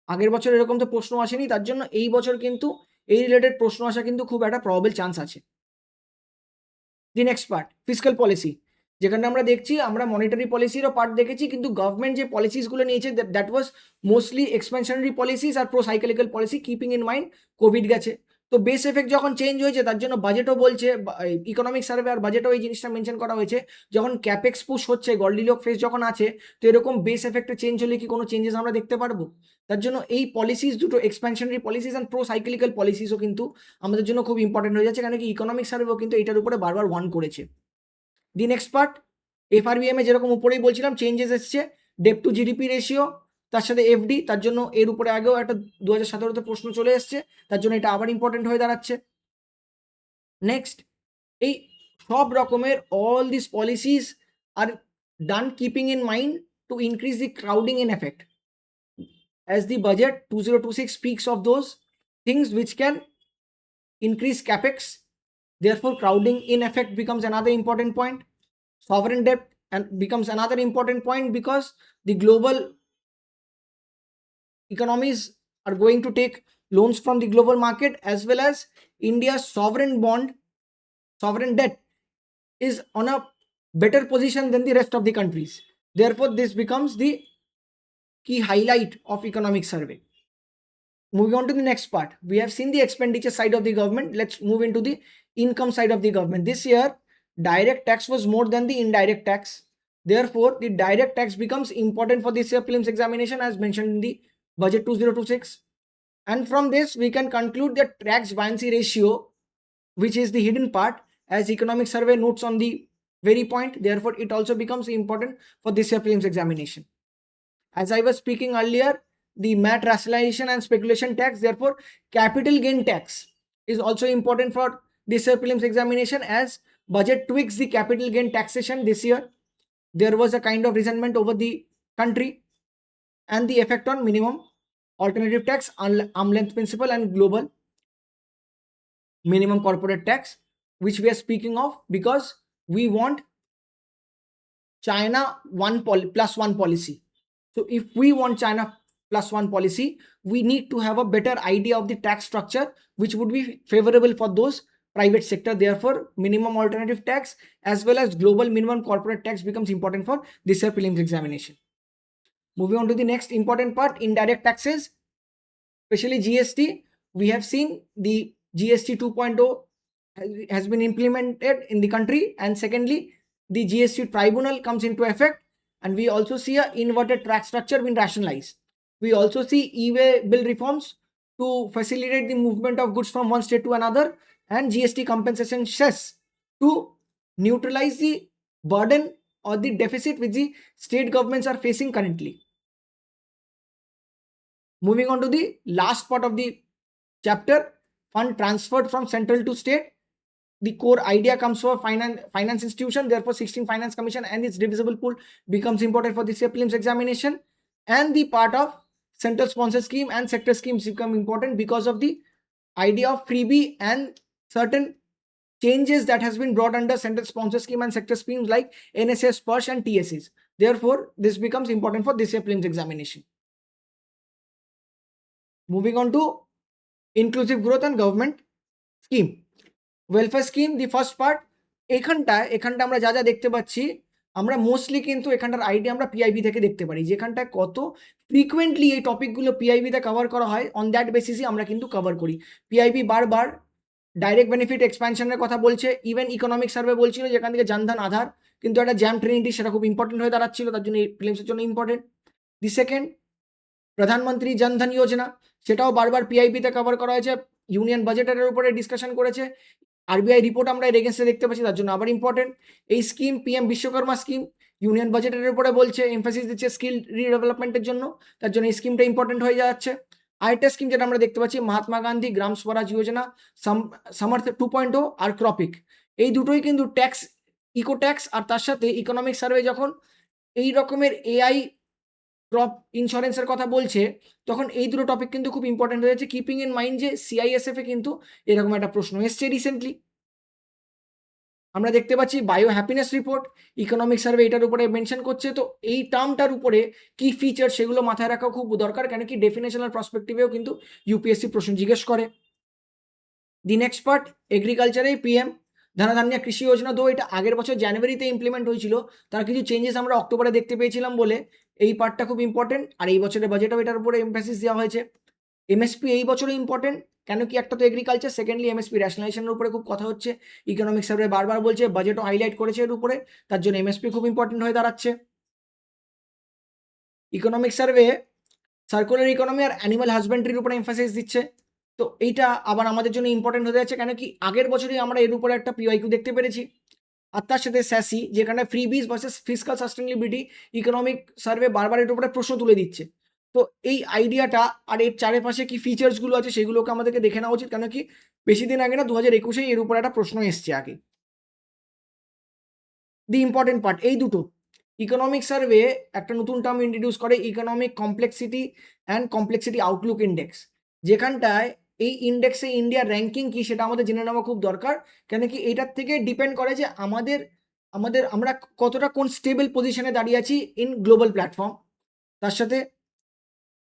আগের বছর এরকম তো প্রশ্ন আসেনি, তার জন্য এই বছর কিন্তু এই রিলেটেড প্রশ্ন আসা কিন্তু খুব একটা প্রবাবল চান্স আছে। দি নেক্সট পার্ট, ফিসকাল পলিসি, যেখানে আমরা দেখছি আমরা মনিটারি পলিসিরও পার্ট দেখেছি, কিন্তু গভর্নমেন্ট যে পলিসিসগুলো নিয়েছে that was mostly expansionary policies আর pro cyclical policy, keeping in mind COVID গেছে। তো বেস এফেক্ট যখন চেঞ্জ হয়েছে, তার জন্য বাজেটও বলছে, ইকোনমিক সার্ভে আর বাজেটও এই জিনিসটা মেনশন করা হয়েছে, যখন ক্যাপেক্স পুশ হচ্ছে, গল্ডিলক ফেস যখন আছে, তো এরকম বেস এফেক্টে চেঞ্জ হলে কি কোনো চেঞ্জেস আমরা দেখতে পারবো? তার জন্য এই পলিসিস দুটো, এক্সপেনশনারি পলিসিস অ্যান্ড প্রো সাইকেলিক্যাল পলিসিসও কিন্তু আমাদের জন্য খুব ইম্পর্টেন্ট হয়ে যাচ্ছে, কারণ কি ইকোনমিক সার্ভেও কিন্তু এটার উপরে বারবার ওয়ার্ন করেছে। দি নেক্সট পার্ট, এফআরবিএম এ যেরকম উপরেই বলছিলাম চেঞ্জেস এসছে, ডেপ টু জিডিপি রেশিও, তার সাথে এফডি, তার জন্য এর উপরে আগেও একটা 2017-তে প্রশ্ন চলে এসছে, তার জন্য এটা আবার ইম্পর্টেন্ট হয়ে দাঁড়াচ্ছে। নেক্সট, এই সব রকমের অল দিস পলিসিস আর done keeping in mind to increase the crowding in effect, as the budget 2026 speaks of those things which can increase capex, therefore crowding in effect becomes another important point. Sovereign debt and becomes another important point, because the global economies are going to take loans from the global market, as well as India's sovereign debt is on a better position than the rest of the countries. Therefore, this becomes the key highlight of economic survey. Moving on to the next part, we have seen the expenditure side of the government. Let's move into the income side of the government. This year, direct tax was more than the indirect tax. Therefore, the direct tax becomes important for this year prelims examination as mentioned in the budget 2026. And from this, we can conclude that tax buoyancy ratio, which is the hidden part, as economic survey notes on the very point. Therefore, it also becomes important for this year prelims examination. As I was speaking earlier, the MAT rationalization and speculation tax, therefore, capital gain tax is also important for this year prelims examination, as budget tweaks the capital gain taxation this year. There was a kind of resentment over the country, and the effect on minimum alternative tax, arm length principle, and global minimum corporate tax, which we are speaking of because we want China plus one policy. So if we want China plus one policy, we need to have a better idea of the tax structure, which would be favorable for those private sector. Therefore, minimum alternative tax as well as global minimum corporate tax becomes important for this year prelims examination. Moving on to the next important part, indirect taxes, especially GST. We have seen the GST 2.0 has been implemented in the country, and secondly, the GST tribunal comes into effect, and we also see a inverted tax structure being rationalized. We also see e-way bill reforms to facilitate the movement of goods from one state to another, and GST compensation cess to neutralize the burden or the deficit which the state governments are facing currently. Moving on to the last part of the chapter, fund transferred from central to state. The core idea comes for finance institution. Therefore, 16 finance commission and its divisible pool becomes important for this year prelims examination. And the part of central sponsor scheme and sector schemes become important because of the idea of freebie and certain changes that has been brought under central sponsor scheme and sector schemes like NSS, PERSH and TSS. Therefore, this becomes important for this year prelims examination. Moving on to inclusive growth and government scheme. Welfare scheme the first part. এখানটা আমরা যা যা দেখতে পাচ্ছি, আমরা mostly কিন্তু এখানটার idea আমরা PIB থেকে দেখতে পারি, যেখানটায় কত ফ্রিকুয়েন্টলি এই টপিকগুলো পিআইবিতে কভার করা হয়, অন দ্যাট বেসিসই আমরা কিন্তু কভার করি। পিআইবি বারবার ডাইরেক্ট বেনিফিট এক্সপ্যানশনের কথা বলছে, ইভেন ইকোনমিক সার্ভে বলছিল যেখান থেকে জনধন আধার, কিন্তু একটা জ্যাম ট্রিনিটি সেটা খুব ইম্পর্টেন্ট হয়ে দাঁড়াচ্ছিল, তার জন্য এই ফিলিমসের জন্য ইম্পর্টেন্ট। দি সেকেন্ড, প্রধানমন্ত্রী জনধন যোজনা, সেটাও বারবার পিআইবিতে কভার করা হয়েছে, ইউনিয়ন বাজেটের উপরে ডিসকাশন করেছে, আরবিআই রিপোর্ট আমরা এর এগেন্স্টে দেখতে পাচ্ছি, তার জন্য আবার ইম্পর্টেন্ট। এই scheme PM Vishwakarma scheme union বাজেটের উপরে বলছে, এমফাসিস দিচ্ছে স্কিল রিডেভেলপমেন্টের জন্য, তার জন্য এই স্কিমটা ইম্পর্টেন্ট হয়ে যাচ্ছে। আরেকটা স্কিম যেটা আমরা দেখতে পাচ্ছি, মহাত্মা গান্ধী গ্রাম স্বরাজ যোজনা, সামার্থ 2.0 আর ক্রপিক, এই দুটোই কিন্তু ট্যাক্স, ইকো ট্যাক্স, আর তার সাথে ইকোনমিক সার্ভে যখন এই রকমের এআই ক্রপ ইন্স্যুরেন্সের কথা বলছে, তখন এই দুটো টপিক কিন্তু খুব ইম্পর্টেন্ট হয়ে যাচ্ছে, কিপিং ইন মাইন্ড যে সিআইএসএফ এ কিন্তু এরকম একটা প্রশ্ন এসছে রিসেন্টলি। আমরা দেখতে পাচ্ছি bio happiness report, economic survey এটার উপরে মেনশন করছে, তো এই টার্মটার উপরে কি ফিচার সেগুলো মাথায় রাখা খুব দরকার, কেন কি ডেফিনেশনাল পার্সপেক্টিভেও কিন্তু ইউপিএসসি প্রশ্ন জিজ্ঞেস করে। দি নেক্সট পার্ট, এগ্রিকালচারে পিএম ধনধান্য কৃষি যোজনা, তো এটা আগের বছর জানুয়ারিতে ইমপ্লিমেন্ট হয়েছিল, তার কিছু চেঞ্জেস আমরা অক্টোবরে দেখতে পেয়েছিলাম বলে এই পার্টটা খুব ইম্পর্টেন্ট, আর এই বছরের বাজেটও এটার উপরে এমফাসিস দেওয়া হয়েছে। এমএসপি এই বছরে ইম্পর্টেন্ট, কেন কি একটা তো এগ্রিকালচার, সেকেন্ডলি এমএসপি রেশনালাইজেশনের উপরে খুব কথা হচ্ছে, ইকোনমিক সার্ভে বারবার বলছে, বাজেটও হাইলাইট করেছে এর উপরে, তার জন্য এমএসপি খুব ইম্পর্টেন্ট হয়ে দাঁড়াচ্ছে। ইকোনমিক সার্ভে সার্কুলার ইকোনমি আর অ্যানিমাল হাজবেন্ডারির উপরে এমফাসিস দিচ্ছে, তো এইটা আবার আমাদের জন্য ইম্পর্টেন্ট হয়ে যাচ্ছে, কেন কি আগের বছরই আমরা এর উপরে একটা পিওয়াইকিউ দেখতে পেরেছি। আর তার সাথে স্যাসি, যেখানে freebies versus fiscal sustainability, economic survey বারবার এর উপরে প্রশ্ন তুলে দিচ্ছে, তো এই আইডিয়াটা আর এর চারিপাশে কি ফিচার্সগুলো আছে সেগুলোকে আমাদেরকে দেখে নেওয়া উচিত, কেন কি বেশি দিন আগে না 2021 এর উপরে একটা প্রশ্ন এসছে আগে। দি ইম্পর্টেন্ট পার্ট এই দুটো, ইকোনমিক সার্ভে একটা নতুন টার্ম ইন্ট্রোডিউস করে, economic complexity and complexity Outlook index, যেখানটায় এই ইন্ডেক্সে ইন্ডিয়ার র্যাঙ্কিং কি সেটা আমাদের জেনে নেওয়া খুব দরকার, কেন কি এটার থেকে ডিপেন্ড করে যে আমরা কতটা কোন স্টেবল পজিশনে দাঁড়িয়ে আছি ইন গ্লোবাল প্ল্যাটফর্ম। তার সাথে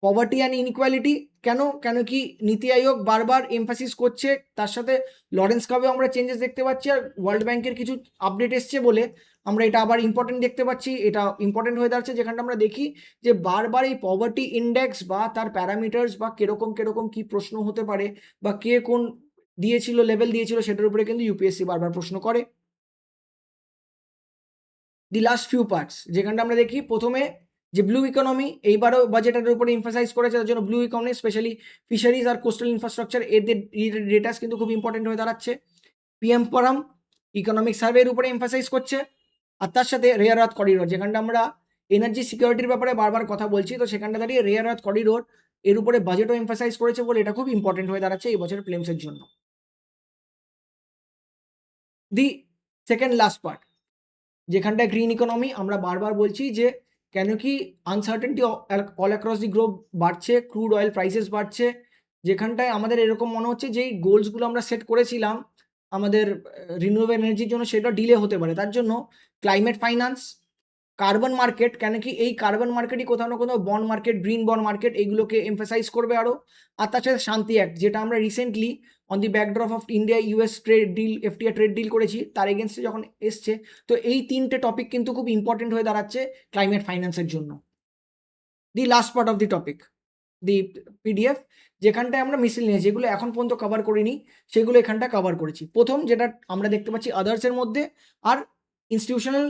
পভার্টি অ্যান্ড ইনইকুয়ালিটি কেন? কেন কি নীতি আয়োগ বারবার এমফাসিস করছে, তার সাথে লরেন্স কার্ভেও আমরা চেঞ্জেস দেখতে পাচ্ছি, আর ওয়ার্ল্ড ব্যাংকের কিছু আপডেট এসছে বলে আমরা এটা আবার ইম্পর্টেন্ট দেখতে পাচ্ছি। এটা ইম্পর্টেন্ট হয়ে দাঁড়াচ্ছে যেখানটা আমরা দেখি যে বারবার এই পভার্টি ইন্ডেক্স বা তার প্যারামিটার্স বা কিরকম কি প্রশ্ন হতে পারে বা কে কোন দিয়েছিল, লেভেল দিয়েছিল, সেটার উপরে কিন্তু ইউপিএসসি বারবার প্রশ্ন করে। দি লাস্ট ফিউ পার্টস যেখানটা আমরা দেখি প্রথমে যে ব্লু ইকোনমি এইবারও বাজেটের উপরে এমফাসাইজ করেছে, তার জন্য ব্লু ইকোনমি স্পেশালি ফিশারিজ আর কোস্টাল ইনফ্রাস্ট্রাকচার এদের ডেটাস কিন্তু খুব ইম্পর্টেন্ট হয়ে দাঁড়াচ্ছে। পিএম ফোরাম ইকোনমিক সার্ভের উপরে এমফাসাইজ করছে, আর তার সাথে রেয়ার আর্থ করিডোর যেখানটা আমরা এনার্জি সিকিউরিটির ব্যাপারে বারবার কথা বলছি, তো সেখানটা দাঁড়িয়ে রেয়ার আর্থ করিডোর এর উপরে বাজেটও এমফাসাইজ করেছে বলে এটা খুব ইম্পর্টেন্ট হয়ে দাঁড়াচ্ছে এই বছরের প্রিলিমসের জন্য। দি সেকেন্ড লাস্ট পার্ট যেখানটায় গ্রিন ইকোনমি আমরা বারবার বলছি যে কেন কি আনসার্টেনটি অল অ্যাক্রস দি গ্লোব বাড়ছে, ক্রুড অয়েল প্রাইসেস বাড়ছে, যেখানটায় আমাদের এরকম মনে হচ্ছে যে এই গোলসগুলো আমরা সেট করেছিলাম আমাদের রিনিউয়েবল এনার্জির জন্য সেটা ডিলে হতে পারে। তার জন্য ক্লাইমেট ফাইন্যান্স, কার্বন মার্কেট, কেন কি এই কার্বন মার্কেটই কোথাও না কোথাও bond market, green bond market এইগুলোকে এমফাসাইজ করবে আরও। আর তার সাথে শান্তি অ্যাক্ট যেটা আমরা recently on the backdrop of India US trade deal, FTA trade deal করেছি, তার এগেনস্টে যখন এসছে, তো এই তিনটে টপিক কিন্তু খুব ইম্পর্টেন্ট হয়ে দাঁড়াচ্ছে ক্লাইমেট ফাইন্যান্সের জন্য। The last part of the topic the PDF যেখানটায় আমরা মিছিল নিয়ে যেগুলো এখন পর্যন্ত কভার করিনি সেগুলো এখানটা কভার করেছি। প্রথম যেটা আমরা দেখতে পাচ্ছি আদার্সের মধ্যে আর ইনস্টিটিউশনাল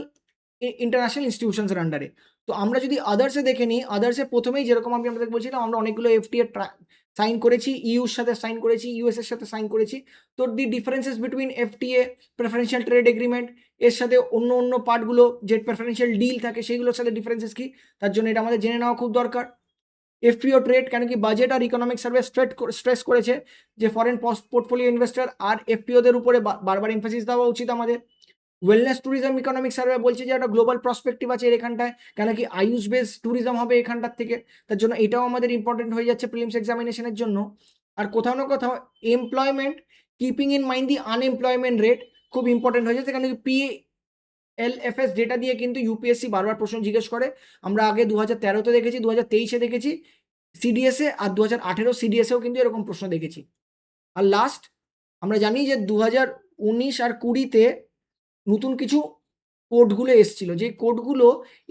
ইন্টারন্যাশনাল ইনস্টিটিউশনসের আন্ডারে। তো আমরা যদি আদার্সে দেখে নিই, আদার্সে প্রথমেই যেরকম আমি আপনাদের বলছিলাম আমরা অনেকগুলো এফটিএ সাইন করেছি, ইউর সাথে সাইন করেছি, ইউএস এর সাথে সাইন করেছি। তো the differences between FTA preferential trade agreement এর সাথে অন্য পার্টগুলো যে প্রেফারেন্সিয়াল ডিল থাকে সেইগুলোর সাথে ডিফারেন্সেস কি, তার জন্য এটা আমাদের জেনে নেওয়া খুব দরকার। এফপিও ট্রেড কেন কি বাজেট আর ইকোনমিক সার্ভে স্ট্রেস করেছে যে ফরেন পোর্টফোলিও ইনভেস্টর আর এফপিওদের উপরে বারবার এমফাসিস দেওয়া উচিত আমাদের। ওয়েলনেস ট্যুরিজম ইকোনমিক সার্ভে বলছে যে একটা গ্লোবাল প্রসপেক্টিভ আছে এখানটায়, কেন কি আয়ুষ বেস ট্যুরিজম হবে এখানটার থেকে, তার জন্য এটাও আমাদের ইম্পর্টেন্ট হয়ে যাচ্ছে প্রিলিমস এক্সামিনেশনের জন্য। আর কোথাও না কোথাও employment keeping in mind the unemployment rate খুব ইম্পর্টেন্ট হয়ে যাচ্ছে, কেন কি PLFS ডেটা দিয়ে কিন্তু ইউপিএসসি বারবার প্রশ্ন জিজ্ঞেস করে। আমরা আগে 2013-তে দেখেছি, 2023-এ দেখেছি সিডিএসএ, আর 2018 সিডিএসএও কিন্তু এরকম প্রশ্ন দেখেছি। আর লাস্ট আমরা জানি যে 2019 আর 20-তে নতুন কিছু কোডগুলো এসছিল, যে কোডগুলো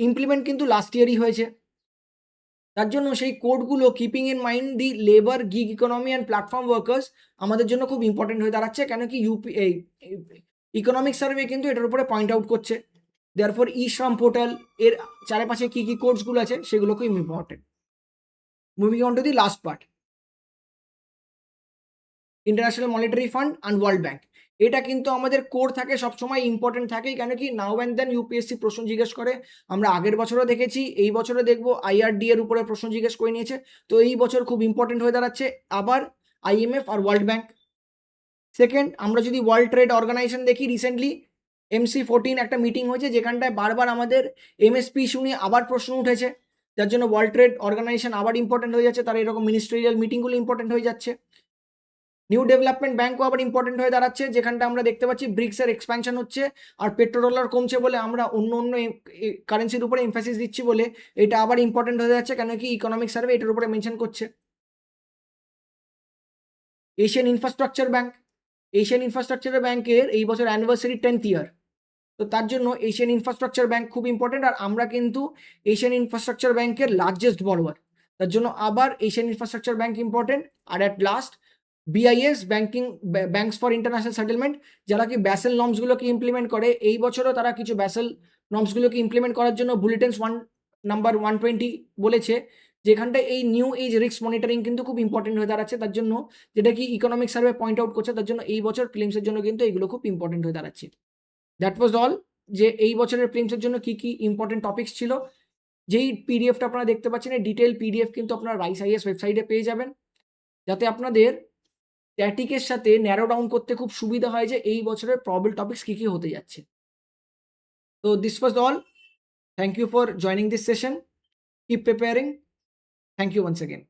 ইমপ্লিমেন্ট কিন্তু লাস্ট ইয়ারই হয়েছে। তার জন্য সেই কোডগুলো keeping in mind the labour gig economy and platform workers আমাদের জন্য খুব ইম্পর্টেন্ট হয়ে দাঁড়াচ্ছে, কেন কি ইকোনমিক সার্ভে কিন্তু এটার উপরে পয়েন্ট আউট করছে। দেয়ারফর ই শ্রম পোর্টাল এর চারপাশে কি কোডসগুলো আছে সেগুলো খুব important. Moving on to the last part international monetary fund and world bank, এটা কিন্তু আমাদের কোর থাকে, সবসময় ইম্পর্টেন্ট থাকেই, কেন কি নাও অ্যান্ড দেন ইউপিএসসি প্রশ্ন জিজ্ঞেস করে। আমরা আগের বছরও দেখেছি, এই বছরও দেখবো আইআরডি এর উপরে প্রশ্ন জিজ্ঞেস করে নিয়েছে, তো এই বছর খুব ইম্পর্টেন্ট হয়ে দাঁড়াচ্ছে আবার আইএমএফ আর ওয়ার্ল্ড ব্যাংক। সেকেন্ড, আমরা যদি ওয়ার্ল্ড ট্রেড অর্গানাইজেশন দেখি, রিসেন্টলি MC14 একটা মিটিং হয়েছে যেখানটায় বারবার আমাদের এমএসপি ইস্যু নিয়ে আবার প্রশ্ন উঠেছে, যার জন্য ওয়ার্ল্ড ট্রেড অর্গানাইজেশন আবার ইম্পর্টেন্ট হয়ে যাচ্ছে, তার এরকম মিনিস্ট্রিয়াল মিটিংগুলো ইম্পর্টেন্ট হয়ে যাচ্ছে। নিউ ডেভেলপমেন্ট ব্যাঙ্কও আবার ইম্পর্টেন্ট হয়ে দাঁড়াচ্ছে, যেখানটা আমরা দেখতে পাচ্ছি ব্রিক্সের এক্সপ্যানশন হচ্ছে আর পেট্রো ডলার কমছে বলে আমরা অন্য কারেন্সির উপরে এমফাসিস দিচ্ছি বলে এটা আবার ইম্পর্টেন্ট হয়ে যাচ্ছে, কেন কি ইকোনমিক সার্ভে এটার উপরে মেনশন করছে। এশিয়ান ইনফ্রাস্ট্রাকচার ব্যাংকের এই বছর অ্যানিভার্সারি 10th ইয়ার, তো তার জন্য এশিয়ান ইনফ্রাস্ট্রাকচার ব্যাংক খুব ইম্পর্টেন্ট, আর আমরা কিন্তু এশিয়ান ইনফ্রাস্ট্রাকচার ব্যাংকের লার্জেস্ট বরোয়ার, তার জন্য আবার এশিয়ান ইনফ্রাস্ট্রাকচার ব্যাংক ইম্পর্টেন্ট। আর at last BIS banks for international settlement, যারা কি ব্যাসেল নর্মসগুলোকে ইমপ্লিমেন্ট করে, এই বছরও তারা কিছু ব্যাসেল নর্মসগুলোকে ইমপ্লিমেন্ট করার জন্য বুলেটিনস 1 বলেছে, যেখানটায় এই নিউ এজ রিস্ক মনিটরিং কিন্তু খুব ইম্পর্টেন্ট হয়ে দাঁড়াচ্ছে, তার জন্য যেটা কি ইকোনমিক সার্ভে পয়েন্ট আউট করছে, তার জন্য এই বছর প্রিলিমসের জন্য কিন্তু এগুলো খুব ইম্পর্টেন্ট হয়ে দাঁড়াচ্ছে। দ্যাট ওয়াজ অল, যে এই বছরের প্রিলিমসের জন্য কি ইম্পর্টেন্ট টপিকস ছিল। যেই পিডিএফটা আপনারা দেখতে পাচ্ছেন এই ডিটেল পিডিএফ কিন্তু আপনারা রাইস আইএস ওয়েবসাইটে পেয়ে যাবেন, যাতে আপনাদের স্ট্যাটিকের সাথে ন্যারো ডাউন করতে খুব সুবিধা হয় যে এই বছরের প্রবল টপিকস কি হতে যাচ্ছে। তো this was all, thank you for joining this session, keep preparing, thank you once again.